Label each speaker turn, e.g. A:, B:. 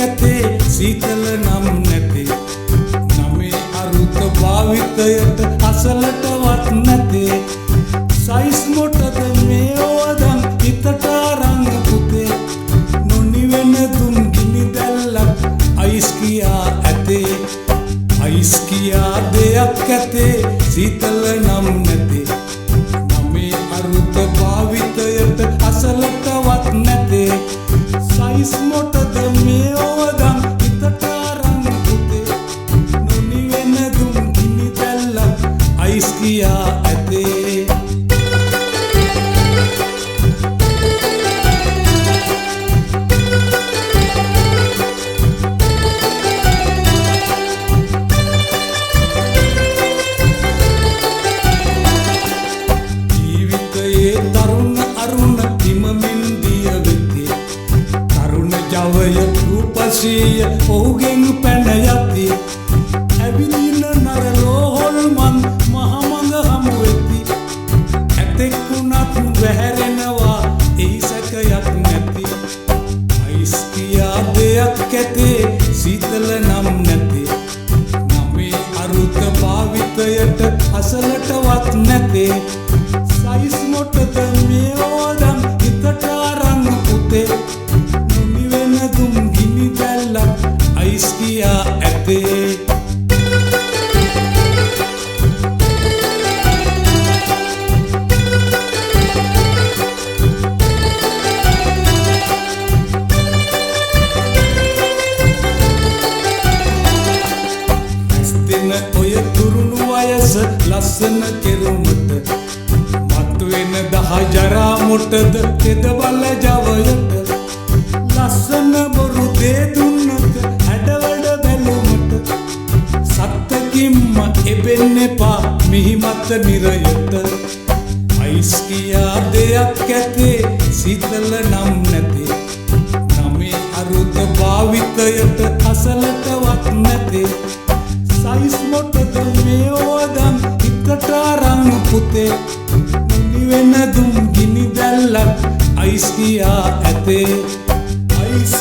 A: ඇතේ සීතල නම් නැතේ නමේ අරුත භාවිතයට අසලටවත් නැතේ සයිස් මොටද මේ ඕදන් හිතට අරන් පුතේ නොනිවෙන දුම් ගිනි දැල්ලක් අයිස් කියා ඇතේ අයිස් කියා දෙයක් ඇතේ සීතල නම් නැතේ නමේ අරුත භාවිතයට අසලටවත් නැතේ සයිස් මොටද මේ ඕදන් හිතට අරන් පුතේ නොනිවෙන දුම් ගිනි දැල්ලක් අයිස් කියා ඇතේ තරුණ අරුණ හිමමින් දිය වෙති තරුණ ජවය රූපසීය ඔහුගෙන් පැන යති ඇවිදින නර රෝහල්මන් මහමඟ හමු වෙති ඇතෙක් වුණත් වැහැරෙනවා එහි සැකයක් නැති අයිස් කියා දෙයක් ඇතේ සීතල නම් නැතේ නමේ අරුත භාවිතයට අසලටවත් නැතේ සයිස් මොටද මේ ඕදන් හිතට අරන් පුතේ නොනිවෙන දුම් ගිනි දැල්ලක් අයිස් කියා ඇතේ ඇස්තෙන ඔය තුරුණු වයස ලස්සන කෙරුමට වෙන දහ ජරා මොටද කෙදවල ජවයට ලස්සන බොරු දේ දුන්නට හැඩවඩ බැලුමට සත්තකින්ම එබෙන්න එපා මිහිමත නිරයට අයිස් කියා දෙයක් ඇතේ සීතල නම් නැතේ නමේ අරුත භාවිතයට අසලටවත් නැතේ සයිස් මොටද මේ ඕදන් හිතට අරන් පුතේ වෙන දුම් ගිනි දැල්ලක් අයිස් කියා ඇතේ අයිස්